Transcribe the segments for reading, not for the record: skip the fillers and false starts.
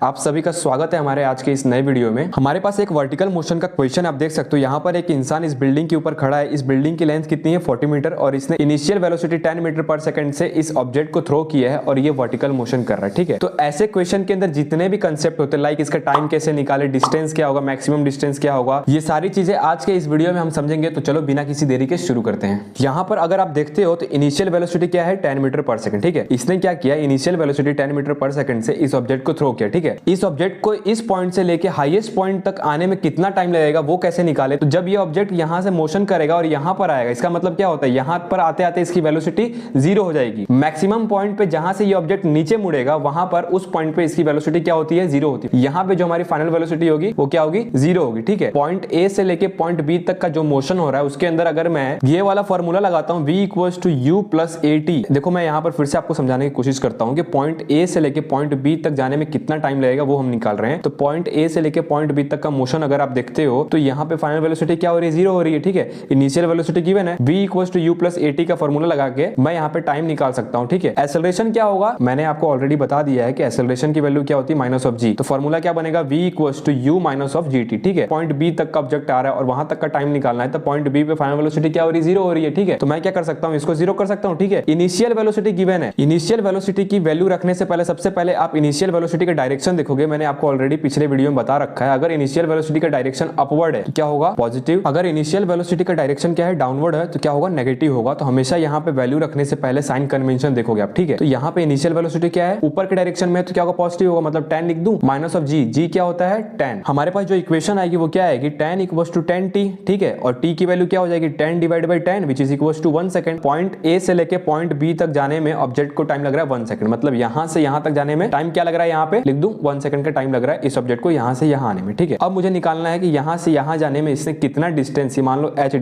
आप सभी का स्वागत है हमारे आज के इस नए वीडियो में। हमारे पास एक वर्टिकल मोशन का क्वेश्चन आप देख सकते हो। यहाँ पर एक इंसान इस बिल्डिंग के ऊपर खड़ा है। इस बिल्डिंग की लेंथ कितनी है 40 मीटर और इसने इनिशियल वेलोसिटी 10 मीटर पर सेकंड से इस ऑब्जेक्ट को थ्रो किया है और ये वर्टिकल मोशन कर रहा है। ठीक है, तो ऐसे क्वेश्चन के अंदर जितने भी कंसेप्ट होते हैं, लाइक इसका टाइम कैसे निकाले, डिस्टेंस क्या होगा, मैक्सिमम डिस्टेंस क्या होगा, ये सारी चीजें आज के इस वीडियो में हम समझेंगे। तो चलो बिना किसी देरी के शुरू करते हैं। यहाँ पर अगर आप देखते हो तो इनिशियल वेलोसिटी क्या है 10 मीटर पर सेकंड। ठीक है, इसने क्या किया, इनिशियल वेलोसिटी 10 मीटर पर सेकंड से इस ऑब्जेक्ट को थ्रो किया। ठीक है, इस ऑब्जेक्ट को इस पॉइंट से लेके हाईएस्ट पॉइंट तक आने में कितना टाइम लगेगा वो कैसे निकाले। तो जब ये ऑब्जेक्ट यहां से मोशन करेगा और यहां पर आएगा, इसका मतलब क्या होता है, यहां पर आते आते इसकी वेलोसिटी 0 हो जाएगी। मैक्सिमम पॉइंट पे जहां से ये ऑब्जेक्ट नीचे मुड़ेगा वहां पर उस पॉइंट पे इसकी वेलोसिटी क्या होती है, 0 होती है। यहां पे जो हमारी फाइनल वेलोसिटी होगी वो क्या होगी, 0 होगी। ठीक है, पॉइंट ए से लेके पॉइंट बी तक का जो मोशन हो रहा है उसके अंदर अगर मैं ये वाला फॉर्मूला लगाता हूं v = u + at। देखो मैं यहां पर फिर से आपको समझाने की कोशिश करता हूं कि पॉइंट ए से लेके पॉइंट बी तक जाने में कितना टाइम लगेगा वो हम निकाल रहे हैं। तो पॉइंट ए से लेके पॉइंट बी तक का मोशन अगर आप देखते हो तो यहाँ पे फाइनल वेलोसिटी क्या हो रही है, 0 हो रही है। ठीक है, इनिशियल वेलोसिटी गिवन है, v = u + at का फॉर्मूला लगा के मैं यहाँ पे टाइम निकाल सकता हूँ। ठीक है, एक्सेलरेशन क्या होगा मैंने आपको ऑलरेडी बता दिया है कि एक्सेलरेशन की वैल्यू क्या होती है -g। तो फॉर्मूला क्या बनेगा, v = u - gt। ठीक है, पॉइंट बी तक का ऑब्जेक्ट आ रहा है और वहां तक का टाइम निकालना है, तो पॉइंट बी पे फाइनल वेलोसिटी क्या हो रही है, 0 हो रही है। ठीक है, तो मैं क्या कर सकता हूँ, इसको 0 कर सकता हूँ। ठीक है, इनिशियल वेलोसिटी गिवन है। इनिशियल वेलोसिटी की वैल्यू रखने से पहले सबसे पहले आप इनिशियल वेलोसिटी का डायरेक्शन देखोगे। मैंने आपको ऑलरेडी पिछले वीडियो में बता रखा है, अगर इनिशियल वेलोसिटी का डायरेक्शन अपवर्ड है तो क्या होगा, पॉजिटिव। अगर इनिशियल वेलोसिटी का डायरेक्शन क्या है, डाउनवर्ड है, तो क्या होगा, नेगेटिव होगा। तो हमेशा यहाँ पे वैल्यू रखने से पहले साइन कन्वेंशन देखोगे आप। ठीक है, तो यहाँ पे इनिशियल वेलोसिटी क्या है, ऊपर के डायरेक्शन में, तो क्या होगा, पॉजिटिव होगा, मतलब 10 लिख दूं, -g क्या होता है 10। हमारे पास जो इक्वेशन आएगी वो क्या आएगी, 10 = 10t। ठीक है, और t की वैल्यू क्या हो जाएगी, 10 / 10 which is equal to 1 second. Point A से लेके पॉइंट बी तक जाने में ऑब्जेक्ट को टाइम लग रहा है 1 सेकंड, मतलब यहां से यहां तक जाने में टाइम क्या लग रहा है, यहाँ पे लिख दूं 1 सेकंड का टाइम लग रहा है इस ऑब्जेक्ट को यहां से यहां आने में। ठीक है, अब मुझे निकालना है कि यहां से यहां जाने में इसने कितना डिस्टेंस, मान लो h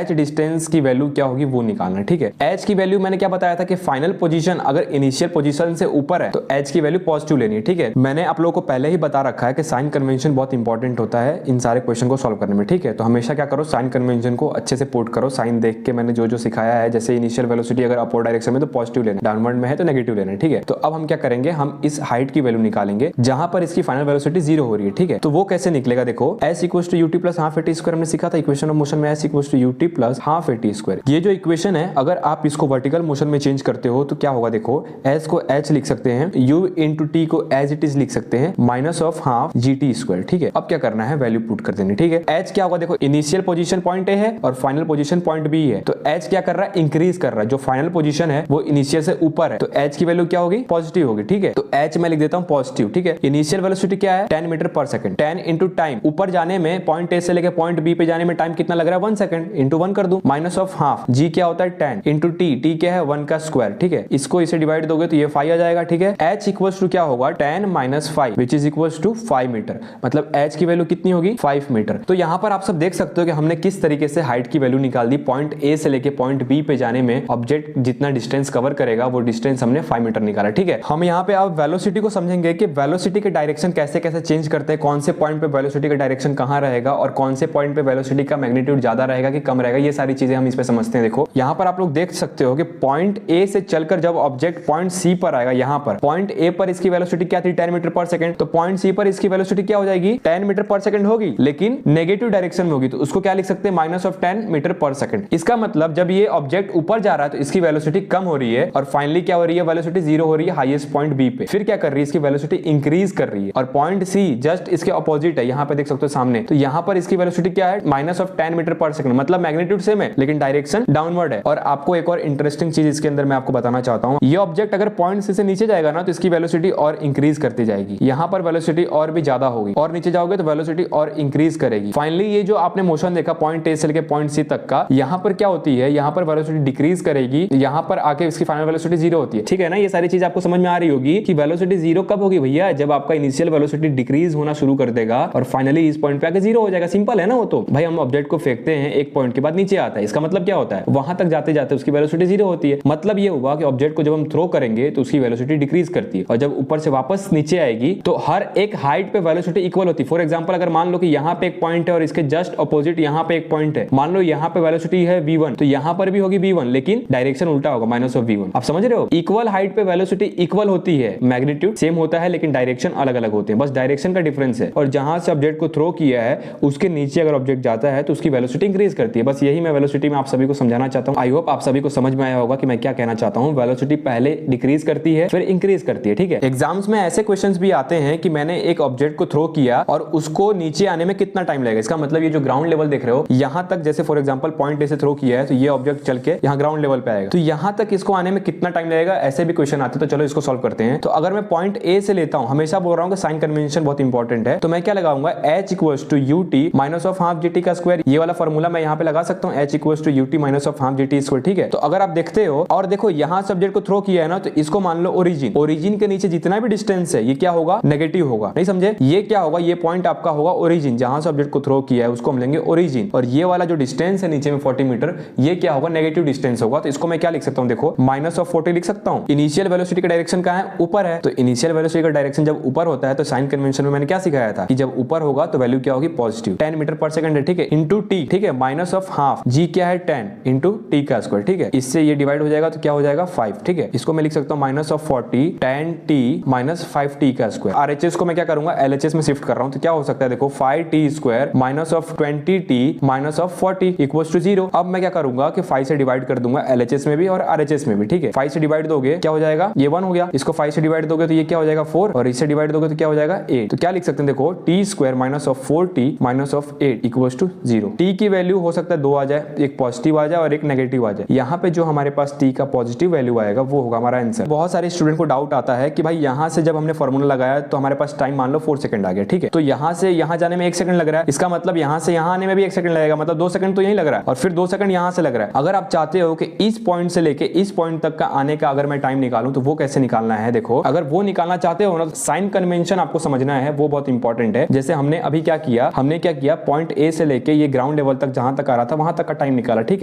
डिस्टेंस की वैल्यू क्या होगी वो निकालना है। ठीक है, h की वैल्यू मैंने क्या बताया था कि फाइनल पोजीशन अगर इनिशियल पोजीशन से ऊपर है तो h की वैल्यू पॉजिटिव लेनी है। ठीक है, मैंने आप लोगों को पहले ही बता रखा है कि साइन कन्वेंशन बहुत इंपॉर्टेंट होता है इन सारे क्वेश्चन को सॉल्व करने में। ठीक है, तो हमेशा क्या करो, साइन कन्वेंशन को अच्छे से पुट करो। साइन देख के मैंने जो सिखाया है, जैसे इनिशियल वेलोसिटी अगर अपवर्ड डायरेक्शन में तो पॉजिटिव लेना, डाउनवर्ड में है तो नेगेटिव लेना है। ठीक है, तो अब हम क्या करेंगे, हम इस हाइट की वैल्यू निकालेंगे जहां पर इसकी फाइनल वेलोसिटी 0 हो रही है। ठीक है, तो वो कैसे निकलेगा, देखो s = ut + ½ at² हमने सीखा था इक्वेशन ऑफ मोशन में, s = ut + ½ at²। ये जो इक्वेशन है अगर आप इसको वर्टिकल मोशन में चेंज करते हो तो क्या होगा, देखो s को h लिख सकते हैं, u × t को एज इट इज लिख सकते हैं, -½ gt²। ठीक है, अब क्या करना है, वैल्यू पुट कर देनी। ठीक है, h क्या होगा, देखो इनिशियल पोजीशन पॉइंट ए है और फाइनल पोजीशन पॉइंट बी है, तो h क्या कर रहा है, इंक्रीज कर रहा है। जो फाइनल पोजीशन है वो इनिशियल से ऊपर है तो h की वैल्यू क्या होगी, पॉजिटिव होगी। ठीक है, तो h मैं लिख देता हूं पॉजिटिव। ठीक है, इनिशियल वेलोसिटी क्या है 10 मीटर पर सेकंड, 10 × टाइम, ऊपर जाने में पॉइंट ए से लेके पॉइंट बी पे जाने में टाइम कितना लग रहा है, 1 सेकंड, इंटू 1 कर दूं, -½ g क्या होता है 10 × t क्या है 1 का स्क्वायर। ठीक है, इसको इसे डिवाइड दोगे तो ये 5 आ जाएगा। ठीक है, h = क्या होगा 10 - 5 which is equal to 5 metre, मतलब h की वैल्यू कितनी होगी 5 मीटर। तो यहाँ पर आप सब देख सकते हो कि हमने किस तरीके से हाइट की वैल्यू निकाल दी। पॉइंट ए से लेके पॉइंट बी पे जाने में ऑब्जेक्ट जितना डिस्टेंस कवर करेगा वो डिस्टेंस हमने 5 मीटर निकाला। ठीक है, हम यहाँ पे अब वेलोसिटी को समझेंगे कि वेलोसिटी के डायरेक्शन कैसे कैसे चेंज करते हैं, कौन से पॉइंट पे वेलोसिटी का डायरेक्शन कहाँ रहेगा और कौन से पॉइंट पे वेलोसिटी का मैग्नीट्यूड ज्यादा रहेगा कि कम रहेगा, ये सारी चीजें हम इस पे समझते हैं। देखो यहाँ पर आप लोग देख सकते हो कि पॉइंट ए से चलकर जब ऑब्जेक्ट पॉइंट सी पर आएगा, यहाँ पर पॉइंट ए पर इसकी वेलोसिटी क्या थी 10 मीटर पर सेकंड, तो पॉइंट सी पर इसकी वेलोसिटी क्या हो जाएगी 10 मीटर पर सेकंड होगी, लेकिन नेगेटिव डायरेक्शन में होगी, तो उसको क्या लिख सकते हैं, -10 मीटर पर सेकंड। इसका मतलब जब ये ऑब्जेक्ट ऊपर जा रहा है तो इसकी वेलोसिटी कम हो रही है और फाइनली क्या हो रही है, वेलोसिटी 0 हो रही है हाईएस्ट पॉइंट बी पे। फिर क्या कर रही है, इसकी वेलोसिटी इंक्रीज कर रही है और पॉइंट सी जस्ट इसके अपोजिट है, यहाँ पे देख सकते हो सामने, तो यहाँ पर इसकी वेलोसिटी क्या है -10 मीटर पर सेकंड, मतलब मैग्नीट्यूड सेम है लेकिन डायरेक्शन डाउनवर्ड है। और आपको एक और इंटरेस्टिंग चीज इसके अंदर मैं आपको बताना चाहता हूँ, ये ऑब्जेक्ट अगर पॉइंट सी से नीचे जाएगा ना तो इसकी वेलोसिटी और इंक्रीज करती जाएगी, यहाँ पर वेलोसिटी और भी ज्यादा होगी, और नीचे जाओगे तो वेलोसिटी और इंक्रीज करेगी। फाइनली ये जो आपने मोशन देखा पॉइंट ए से लेके पॉइंट सी तक का, यहाँ पर क्या होती है, यहाँ पर वेलोसिटी डिक्रीज करेगी, यहाँ पर आके इसकी फाइनल वेलोसिटी 0 होती है। ठीक है ना, ये सारी चीज आपको समझ में आ रही होगी कि वेलोसिटी 0 कब होगी भैया, जब आपका इनिशियल वेलोसिटी डिक्रीज होना शुरू कर देगा और फाइनली इस पॉइंट पे आके 0 हो जाएगा। सिंपल है ना वो तो। भाई हम ऑब्जेक्ट को फेंकते हैं, एक पॉइंट के बाद नीचे आता है, इसका मतलब क्या होता है, वहां तक जाते जाते उसकी वेलोसिटी 0 होती है। मतलब ये हुआ कि ऑब्जेक्ट को जब हम थ्रो करेंगे तो उसकी वेलोसिटी डिक्रीज करती है और जब ऊपर से वापस नीचे आएगी तो हर एक हाइट पे वेलोसिटी इक्वल होती है। फॉर एग्जांपल अगर मान लो कि यहाँ पे एक पॉइंट है और इसके जस्ट अपोजिट यहाँ पे एक पॉइंट है, मान लो यहाँ पे वेलोसिटी है v1 तो यहाँ पर भी होगी v1 लेकिन डायरेक्शन उल्टा होगा, -v1। आप समझ रहे हो, इक्वल हाइट पे वेलोसिटी इक्वल होती है, मैग्नीट्यूड सेम होता है लेकिन लेकिन डायरेक्शन अलग अलग होते हैं, बस डायरेक्शन का डिफरेंस है। और जहां से ऑब्जेक्ट को थ्रो किया है उसके नीचे अगर ऑब्जेक्ट जाता है तो उसकी वेलोसिटी इंक्रीज करती है। बस यही मैं वेलोसिटी में आप सभी को समझाना चाहता हूं। आई होप आप सभी को समझ में आया होगा कि मैं क्या कहना चाहता हूं। वेलोसिटी पहले डिक्रीज करती है फिर इंक्रीज करती है, ठीक है। एग्जाम्स में ऐसे क्वेश्चंस भी आते हैं कि मैंने एक ऑब्जेक्ट को थ्रो किया और उसको नीचे आने में कितना टाइम लगेगा। इसका मतलब ये जो ग्राउंड लेवल देख रहे हो यहां तक, जैसे फॉर एग्जांपल पॉइंट ए से थ्रो किया है तो ये ऑब्जेक्ट चल के यहां ग्राउंड लेवल पे आएगा, तो यहां तक इसको आने में कितना टाइम लगेगा, ऐसे भी क्वेश्चन आते हैं। तो चलो इसको सॉल्व करते हैं। तो अगर मैं पॉइंट ए से लेता हूं, हमेशा बोल रहा हूं कि साइन कन्वेंशन बहुत इंपॉर्टेंट है, तो मैं क्या लगाऊंगा, h equals to ut minus of half gt का स्क्वायर। ये वाला फॉर्मूला मैं यहां पे लगा सकता हूं, h equals to ut minus of half gt square, ठीक है। तो अगर आप देखते हो और देखो यहां सब्जेक्ट को थ्रो किया है ना, तो इसको मान लो ओरिजिन, ओरिजिन के नीचे जितना भी डिस्टेंस है ये क्या होगा, नेगेटिव होगा। नहीं समझे, ये क्या होगा, ये पॉइंट आपका होगा ओरिजिन, जहां से ऑब्जेक्ट को थ्रो किया है उसको हम लेंगे ओरिजिन। और ये वाला जो डिस्टेंस है नीचे में 40 मीटर, ये क्या होगा, नेगेटिव डिस्टेंस होगा। तो इसको मैं क्या लिख सकता हूं, देखो माइनस ऑफ 40 लिख सकता हूं। इनिशियल वेलोसिटी का डायरेक्शन कहां है, ऊपर है, तो इनिशियल वेलोसिटी का डायरेक्शन जब ऊपर होता है तो साइन कन्वेंशन में मैंने क्या सिखाया था कि जब ऊपर होगा तो वैल्यू क्या होगी, पॉजिटिव। 10 मीटर पर सेकंड है, ठीक है, इंटू टी, ठीक है, माइनस ऑफ हाफ जी क्या है 10 इंटू टी का स्क्वायर, ठीक है। इससे ये डिवाइड हो जाएगा तो क्या हो जाएगा 5, ठीक है। इसको मैं लिख सकता हूं minus of 40 10 T minus 5 T का स्क्वायर। आरएचएस को मैं क्या करूंगा, एलएचएस में शिफ्ट कर रहा हूं, तो क्या हो सकता है, देखो 5 T square minus of 20 T minus of 40 equals to 0। अब मैं क्या करूंगा कि 5 से डिवाइड कर दूंगा एलएचएस में भी और आरएचएस में भी, ठीक है। 5 से डिवाइड दोगे क्या हो जाएगा, ये 1 हो गया। इसको 5 से डिवाइड दोगे तो ये क्या हो जाएगा 4, और इससे डिवाइड दोगे तो क्या हो जाएगा 8। तो क्या लिख सकते हैं, देखो T square minus of 4t minus of 8 equals to 0। T की वैल्यू हो सकता है 2 आ जाए, एक पॉजिटिव आ जाए और एक नेगेटिव आ जाए। यहाँ पे जो हमारे पास टी का पॉजिटिव वैल्यू आएगा वो होगा हमारा आंसर। बहुत सारे स्टूडेंट को डाउट आता है कि भाई यहाँ से जब हमने फॉर्मूला लगाया तो हमारे पास टाइम मान लो 4 सेकंड आ गया, ठीक है। तो यहाँ से यहाँ जाने में 1 सेकंड लग रहा है, इसका मतलब यहाँ से यहाँ आने में भी 1 सेकंड लगेगा, मतलब 2 सेकंड तो यही लग रहा है और फिर 2 सेकंड यहाँ से लग रहा है। अगर आप चाहते हो कि इस पॉइंट से लेके इस पॉइंट तक का आने का अगर मैं टाइम निकालूं तो वो कैसे निकालना है, देखो अगर वो निकालना चाहते हो ना तो साइन कन्वेंशन आपको समझना है, वो बहुत इंपॉर्टेंट है। जैसे हमने अभी क्या किया, हमने क्या किया, पॉइंट ए से लेके ये ग्राउंड लेवल तक जहां तक आ रहा था वहां तक का टाइम निकाला, ठीक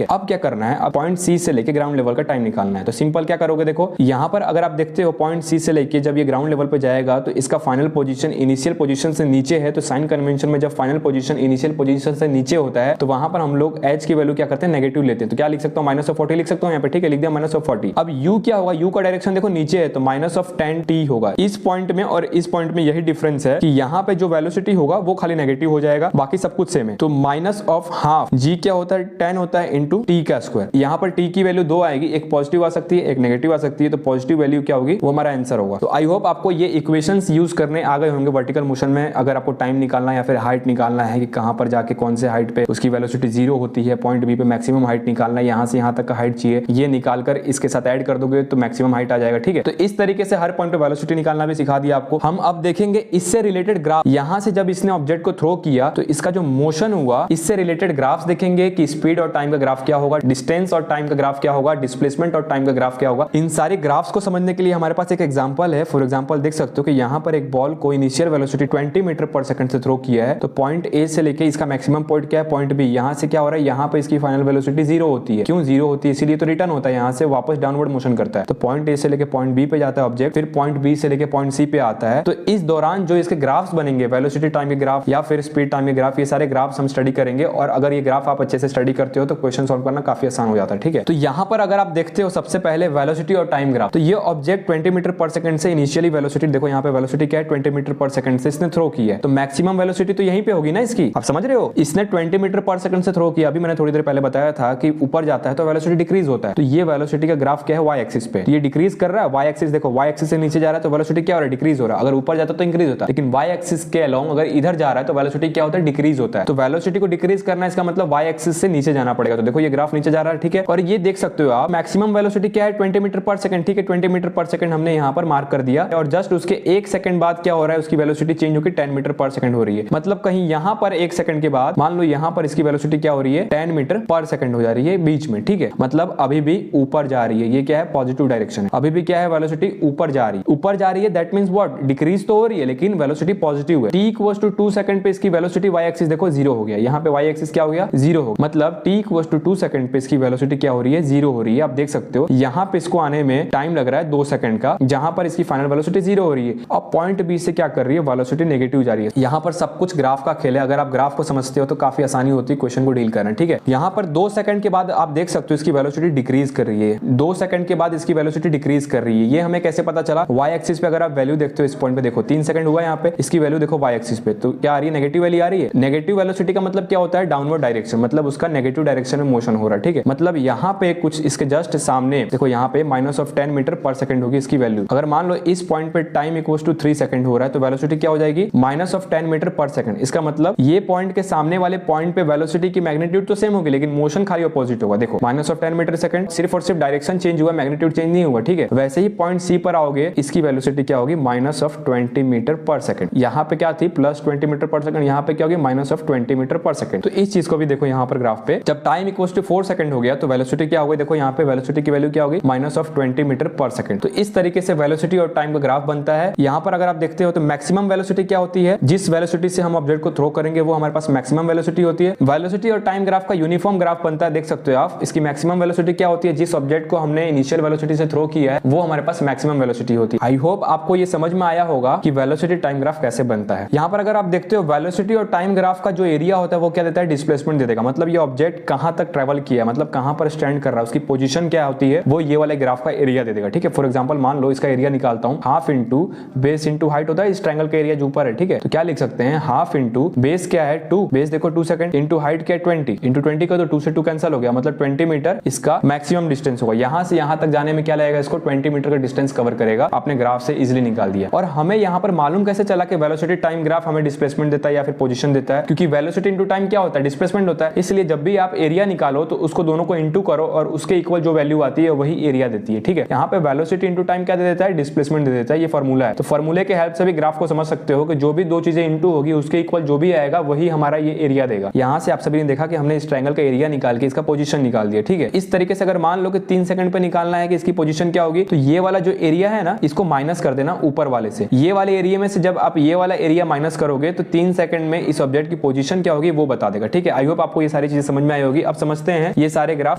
है। अब क्या करना है, अब पॉइंट सी से लेके ग्राउंड लेवल का टाइम निकालना है। तो सिंपल क्या करोगे, देखो यहां पर अगर आप देखते हो पॉइंट सी से लेके जब ये ग्राउंड लेवल पे जाएगा तो इसका फाइनल पोजीशन इनिशियल पोजीशन से नीचे है, तो साइन कन्वेंशन में जब फाइनल पोजीशन इनिशियल पोजीशन से नीचे होता है तो वहां पर हम लोग एच की वैल्यू क्या करते हैं, नेगेटिव लेते हैं। तो क्या लिख सकता हूं, माइनस ऑफ 40 लिख सकता हूं यहाँ पे, ठीक है, लिख दिया माइनस ऑफ 40। अब यू क्या होगा, यू का डायरेक्शन देखो नीचे है तो माइनस ऑफ 10 टी होगा। इस पॉइंट में और इस पॉइंट में यही डिफरेंस है कि यहाँ पे जो वेलोसिटी होगा वो खाली नेगेटिव हो जाएगा, बाकी सब कुछ सेम है। तो माइनस ऑफ हाफ जी क्या होता है 10 होता है इंटू टी का स्क्वायर। यहाँ पर टी की वैल्यू 2 आएगी, एक पॉजिटिव आ सकती है एक नेगेटिव आ सकती है, तो पॉजिटिव वैल्यू क्या होगी वो हमारा आंसर होगा। तो आई होप आपको ये इक्वेशंस यूज करने आ गए होंगे वर्टिकल मोशन में। अगर आपको टाइम निकालना है या फिर हाइट निकालना है कि कहां पर जाके कौन से हाइट पे उसकी वेलोसिटी 0 होती है, पॉइंट बी पे मैक्सिमम हाइट निकालना है, यहां से यहां तक का हाइट चाहिए, ये निकाल कर इसके साथ ऐड कर दोगे तो मैक्सिमम हाइट आ जाएगा, ठीक है। तो इस तरीके से हर पॉइंट पे वेलोसिटी निकालना भी सिखा दिया आपको। हम अब देखेंगे इससे रिलेटेड ग्राफ, यहां से जब इसने ऑब्जेक्ट को थ्रो किया तो इसका जो मोशन हुआ इससे रिलेटेड ग्राफ्स देखेंगे कि स्पीड और टाइम का ग्राफ क्या होगा, डिस्टेंस और टाइम का ग्राफ क्या होगा, डिस्प्लेसमेंट और टाइम का ग्राफ क्या होगा। इन सारे ग्राफ्स को समझने के लिए हमारे पास एक एग्जांपल है। फॉर एग्जांपल देख सकते हो कि यहां पर एक बॉल को इनिशियल वेलोसिटी 20 मीटर पर सेकंड से थ्रो किया है, तो पॉइंट ए से लेके इसका मैक्सिमम पॉइंट क्या है, पॉइंट बी। यहां से क्या हो रहा है, यहां पे इसकी फाइनल वेलोसिटी 0 होती है। क्यों 0 होती है, इसीलिए तो रिटर्न होता है, यहां से वापस डाउनवर्ड मोशन करता है। तो पॉइंट ए से लेके पॉइंट बी पे जाता है ऑब्जेक्ट, फिर पॉइंट बी से लेके पॉइंट सी पे आता है। तो इस दौरान जो इसके ग्राफ्स बनेंगे, वेलोसिटी टाइम के ग्राफ या फिर स्पीड टाइम के ग्राफ, ये सारे ग्राफ्स हम स्टडी करेंगे। और अगर ये ग्राफ आप अच्छे से स्टडी करते हो तो क्वेश्चन सॉल्व करना काफी आसान हो जाता है, ठीक है। तो यहां पर अगर आप देखते हो सबसे पहले वेलोसिटी और टाइम ग्राफ, तो ये ऑब्जेक्ट 20 मीटर पर सेकंड से इनिशियली वेलोसिटी, देखो यहां पे वेलोसिटी क्या है 20 मीटर पर सेकंड से इसने थ्रो किया है, तो मैक्सिमम वेलोसिटी तो यहीं पे होगी ना इसकी, आप समझ रहे हो। इसने 20 मीटर पर सेकंड से थ्रो किया, अभी मैंने थोड़ी देर पहले बताया था कि ऊपर जाता है तो वेलोसिटी डिक्रीज होता है। तो ये वेलोसिटी का ग्राफ क्या है, वाई एक्सिस पे, ये डिक्रीज कर रहा है। वाई एक्सिस देखो, वाई एक्सिस से नीचे जा रहा है तो वेलोसिटी क्या हो रहा है, डिक्रीज हो रहा है। अगर ऊपर जाता तो इंक्रीज होता है, लेकिन वाई एक्सिस के अलोंग अगर इधर जा रहा है तो वेलोसिटी क्या होता है, डिक्रीज होता है। तो वेलोसिटी को डिक्रीज करना है, इसका मतलब वाई एक्सिस से नीचे जाना पड़ेगा। तो देखो ये ग्राफ नीचे जा रहा है, ठीक है। और ये देख सकते हो आप मैक्सिमम वेलोसिटी क्या है 20 मीटर पर सेकंड, ठीक है। 20 मीटर पर सेकंड हमने यहाँ पर मार्क कर दिया और जस्ट उसके 1 सेकंड बाद क्या हो रहा है, उसकी वेलोसिटी चेंज होकर 10 मीटर पर सेकंड हो रही है। मतलब कहीं यहाँ पर 1 सेकंड के बाद मान लो यहाँ पर इसकी वेलोसिटी क्या हो रही है, 10 मीटर पर सेकंड हो जा रही है बीच में, ठीक है। मतलब अभी भी ऊपर जा रही है, ये क्या है, पॉजिटिव डायरेक्शन है। अभी भी क्या है, वेलोसिटी ऊपर जा रही है, ऊपर जा रही है। दैट मींस व्हाट, डिक्रीज तो हो रही है लेकिन वेलोसिटी पॉजिटिव है। t इक्वल्स टू 2 सेकंड पे इसकी वेलोसिटी y एक्सिस देखो 0 हो गया, यहाँ पे y एक्सिस क्या हो गया, 0 हो गया। मतलब t इक्वल्स टू 2 सेकंड पे इसकी वेलोसिटी क्या हो रही है, 0 हो रही है। आप देख सकते हो यहाँ पे इसको आने में टाइम लग रहा है 2 सेकंड का, जहां पर इसकी फाइनल वेलोसिटी 0 हो रही है। अब पॉइंट बी से क्या कर रही है, वेलोसिटी नेगेटिव जा रही है। यहाँ पर सब कुछ ग्राफ का खेल है, अगर आप ग्राफ को समझते हो तो काफी आसानी होती है क्वेश्चन को डील करना, ठीक है। यहाँ पर 2 सेकंड के बाद आप देख सकते हो इसकी वेलोसिटी डिक्रीज कर रही है, 2 सेकंड के बाद इसकी वेलोसिटी डिक्रीज कर रही है। ये हमें कैसे पता चला, y एक्सिस पे अगर आप वैल्यू देखते हो इस पॉइंट पे, देखो 3 सेकंड हुआ यहाँ पे, इसकी वैल्यू देखो y एक्सिस पे, तो क्या आ रही है, नेगेटिव वैल्यू आ रही है। नेगेटिव वेलोसिटी का मतलब क्या होता है, डाउनवर्ड डायरेक्शन, मतलब उसका नेगेटिव डायरेक्शन में मोशन हो रहा है, ठीक है। मतलब यहाँ पे कुछ इसके जस्ट सामने देखो, यहाँ पे -10 मीटर पर सेकंड होगी इसकी वैल्यू। अगर मान लो इस पॉइंट पे टाइम इक्वल्स टू 3 सेकंड हो रहा है, तो वेलोसिटी क्या हो जाएगी, -10 मीटर पर सेकंड। इसका मतलब ये पॉइंट के सामने वाले पॉइंट पे वेलोसिटी की मैग्नीट्यूड तो सेम होगी, लेकिन मोशन खाली अपोजिट होगा। देखो -10 मीटर सेकंड, सिर्फ और सिर्फ डायरेक्शन चेंज हुआ, मैग्नीट्यूड चेंज नहीं हुआ, ठीक है। वैसे ही पॉइंट सी पर आओगे, इसकी वेलोसिटी क्या होगी, -20 मीटर पर सेकंड। यहाँ पे क्या थी, +20 मीटर पर सेकंड, यहाँ पे क्या होगी, -20 मीटर पर सेकंड। तो इस चीज को भी देखो यहाँ पर ग्राफ पे, जब टाइम इक्वल्स टू 4 सेकंड हो गया तो वेलोसिटी क्या होगी, देखो यहाँ पे वेलोसिटी की वैल्यू क्या होगी, -20 मीटर पर सेकंड। तो इस तरीके से वेलोसिटी और टाइम का ग्राफ बनता है। यहाँ पर अगर आप देखते हो तो मैक्सिमम वेलोसिटी क्या होती है, जिस वेलोसिटी से हम ऑब्जेक्ट को थ्रो करेंगे वो हमारे पास मैक्सिमम वेलोसिटी होती है। वेलोसिटी और टाइम ग्राफ का यूनिफॉर्म ग्राफ बनता है, देख सकते हो आप। इसकी मैक्सिमम वेलोसिटी क्या होती है, जिस ऑब्जेक्ट को हमने इनिशियल वेलोसिटी से थ्रो किया है वो हमारे पास मैक्सिमम वेलोसिटी होती है। आई होप आपको ये समझ में आया होगा कि वेलोसिटी टाइम ग्राफ कैसे बनता है। यहाँ पर अगर आप देखते हो वेलोसिटी और टाइम ग्राफ का जो एरिया होता है वो क्या देता है, डिस्प्लेसमेंट दे देगा। मतलब ये ऑब्जेक्ट कहां तक ट्रेवल किया है, मतलब कहां पर स्टैंड कर रहा है, उसकी पोजीशन क्या होती है, वो ये वाले ग्राफ का एरिया दे देगा, ठीक है। फॉर एग्जांपल मान लो इसका एरिया निकालता हूं, half into base into height होता है, इस ट्रायंगल का एरिया जो ऊपर है, ठीक है। तो क्या लिख सकते हैं, हाफ इंटू बेस क्या है 2, बेस देखो 2 सेकंड, इंटू हाइट क्या है 20, इंटू 20 का तो 2 से 2 कैंसिल हो गया, मतलब 20 मीटर इसका मैक्सिमम डिस्टेंस होगा। यहां से यहां तक जाने में क्या लगेगा, इसको 20 मीटर का डिस्टेंस कवर करेगा। आपने ग्राफ से इजीली निकाल दिया। और हमें यहां पर मालूम कैसे चला कि वेलोसिटी टाइम ग्राफ हमें डिस्प्लेसमेंट देता है या फिर पोजीशन देता है, क्योंकि वेलोसिटी इंटू टाइम क्या होता है, डिस्प्लेसमेंट होता है। इसलिए जब भी आप एरिया निकालो तो उसको दोनों को इंटू करो और उसके इक्वल जो वैल्यू आती है वही एरिया देती है, ठीक है। यहाँ पे वेलोसिटी इंटू टाइम क्या दे देता है, डिस्प्लेसमेंट दे देता है। ये फॉर्मूला है, तो फॉर्मूले के हेल्प से भी ग्राफ को समझ सकते हो कि जो भी दो चीजें इंटू होगी उसके इक्वल जो भी आएगा वही हमारा ये एरिया देगा। यहाँ से आप सभी ने देखा कि हमने इस ट्रायंगल का एरिया निकाल के इसका पोजीशन निकाल दिया, ठीक है। इस तरीके से अगर मान लो कि 3 सेकंड पे निकालना है कि इसकी पोजीशन क्या होगी, तो ये वाला जो एरिया है ना, इसको माइनस कर देना ऊपर वाले से। ये वाले एरिया में से जब आप ये वाला एरिया माइनस करोगे तो 3 सेकंड में इस ऑब्जेक्ट की पोजीशन क्या होगी वो बता देगा, ठीक है। आई होप आपको ये सारी चीजें समझ में आई होगी। अब समझते हैं ये सारे ग्राफ,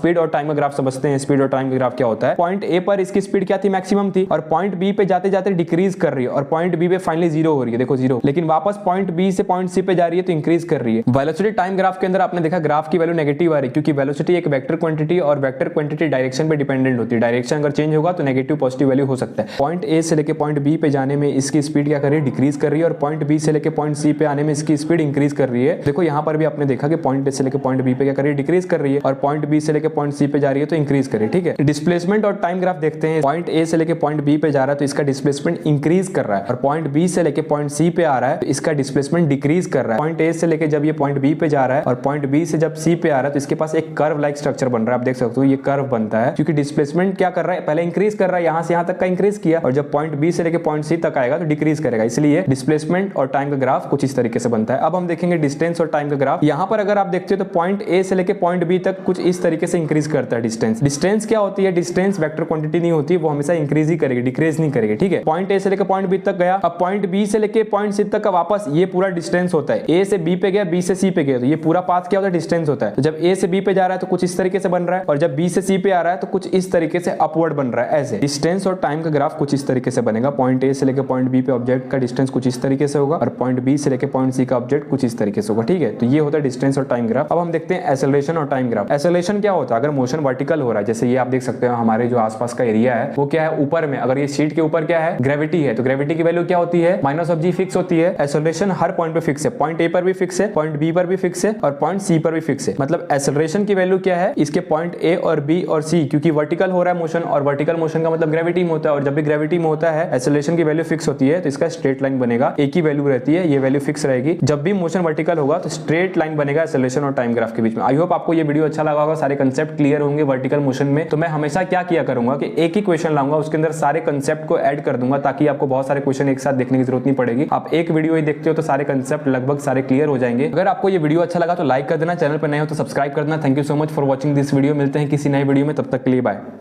स्पीड और टाइम का ग्राफ समझते हैं। स्पीड और टाइम का ग्राफ क्या होता है, पॉइंट ए पर इसकी स्पीड क्या थी, मैक्सिमम थी, और पॉइंट बी पे जाते जाते डिक्रीज कर रही है, और पॉइंट बी पे फाइनली 0 हो रही है, देखो 0, लेकिन वापस पॉइंट बी से पॉइंट सी पे जा रही है तो इंक्रीज कर रही है। वेलोसिटी टाइम ग्राफ के अंदर आपने देखा ग्राफ की वैल्यू नेगेटिव आ रही है, क्योंकि वेलोसिटी एक वेक्टर क्वांटिटी और वेक्टर क्वांटिटी डायरेक्शन पे डिपेंडेंट होती है। डायरेक्शन अगर चेंज होगा तो नेगेटिव पॉजिटिव वैल्यू हो सकता है। पॉइंट ए से लेके पॉइंट बी पे जाने में इसकी स्पीड क्या कर रही है, डिक्रीज कर रही है, और पॉइंट बी से लेके पॉइंट सी पे आने में इसकी स्पीड इंक्रीज कर रही है। देखो यहाँ पर भी आपने देखा कि पॉइंट ए से लेके पॉइंट बी पे क्या कर रही है, डिक्रीज कर रही है, और पॉइंट बी से लेके पॉइंट सी पे जा रही है तो इंक्रीज कर रही है, ठीक है। डिस्प्लेसमेंट और टाइम ग्राफ देखते हैं। पॉइंट ए से लेके पॉइंट बी पे जा रहा है तो इसका डिस्प्लेसमेंट इंक्रीज कर रहा है, और पॉइंट बी से लेके पॉइंट सी पे आ रहा है तो इसका डिस्प्लेसमेंट डिक्रीज कर रहा है। पॉइंट ए से लेके जब ये पॉइंट बी पे जा रहा है और पॉइंट बी से जब सी पे आ रहा है तो इसके पास एक कर्व लाइक स्ट्रक्चर बन रहा है। आप देख सकते हो ये कर्व बनता है, क्योंकि डिस्प्लेसमेंट क्या कर रहा है, पहले इंक्रीज कर रहा है, यहां से यहां तक का इंक्रीज किया, और जब पॉइंट बी से लेके पॉइंट सी तक आएगा तो डिक्रीज करेगा। इसलिए डिस्प्लेसमेंट और टाइम का ग्राफ कुछ इस तरीके से बनता है। अब हम देखेंगे डिस्टेंस और टाइम का ग्राफ। यहां पर अगर आप देखते हो तो पॉइंट ए से लेके पॉइंट बी तक कुछ इस तरीके से इंक्रीज करता है डिस्टेंस। डिस्टेंस क्या होती है, डिस्टेंस वेक्टर क्वांटिटी नहीं होती, वो हमेशा इंक्रीज ही करेगी, डिक्रीज नहीं करेगी, ठीक है। पॉइंट ए से लेके पॉइंट बी तक गया, अब पॉइंट बी से लेके पॉइंट सी तक का वापस ये पूरा डिस्टेंस होता है। ए से बी पे गया, बी से सी पे गया, तो ये पूरा पाथ क्या होता है, डिस्टेंस होता है। तो जब ए से बी पे जा रहा है तो कुछ इस तरीके से बन रहा है, और जब बी से सी पे आ रहा है तो कुछ इस तरीके से अपवर्ड बन रहा है। ऐसे डिस्टेंस और टाइम का ग्राफ कुछ इस तरीके से बनेगा। पॉइंट ए से लेके पॉइंट बी पे ऑब्जेक्ट का डिस्टेंस कुछ इस तरीके से होगा, और पॉइंट बी से लेके पॉइंट सी का ऑब्जेक्ट कुछ इस तरीके से होगा, ठीक है। तो ये होता है डिस्टेंस और टाइम ग्राफ। अब हम देखते हैं एक्सेलरेशन और टाइम ग्राफ। एक्सेलरेशन क्या होता है, अगर मोशन वर्टिकल हो रहा है, जैसे ये आप देख सकते हो हमारे जो आसपास का एरिया है वो क्या है, ऊपर में, अगर ये शीट के ऊपर क्या है, ग्रेविटी है, तो ग्रेविटी की वैल्यू क्या होती है, -g फिक्स होती है। एक्सेलरेशन हर पॉइंट पे फिक्स है, पॉइंट ए पर भी फिक्स है, पॉइंट बी पर भी फिक्स है, और पॉइंट सी पर भी फिक्स है। मतलब एक्सेलरेशन की वैल्यू क्या है, इसके पॉइंट ए और बी और सी, क्योंकि वर्टिकल हो रहा है मोशन, और वर्टिकल मोशन का मतलब ग्रेविटी में होता है, और जब भी ग्रेविटी में होता है एक्सेलरेशन की वैल्यू फिक्स होती है तो इसका स्ट्रेट लाइन बनेगा, एक ही वैल्यू रहती है, ये वैल्यू फिक्स रहेगी। जब भी मोशन वर्टिकल होगा तो स्ट्रेट लाइन बनेगा एक्सेलरेशन और टाइम ग्राफ के बीच में। आई होप आपको ये वीडियो अच्छा लगा होगा, सारे कंसेप्ट क्लियर होंगे वर्टिकल मोशन में। तो मैं हमेशा क्या किया करूंगा कि एक ही क्वेश्चन लाऊंगा, उसके अंदर सारे कंसेप्ट को ऐड कर दूंगा, ताकि आपको बहुत सारे क्वेश्चन एक साथ देखने की जरूरत नहीं पड़ेगी। आप एक वीडियो ही देखते हो तो सारे कंसेप्ट लगभग सारे क्लियर हो जाएंगे। अगर आपको ये वीडियो अच्छा लगा तो लाइक कर देना, चैनल पर नए हो तो सब्सक्राइब कर देना। Thank you so much for watching this video. मिलते हैं किसी नए वीडियो में, तब तक के लिए बाय।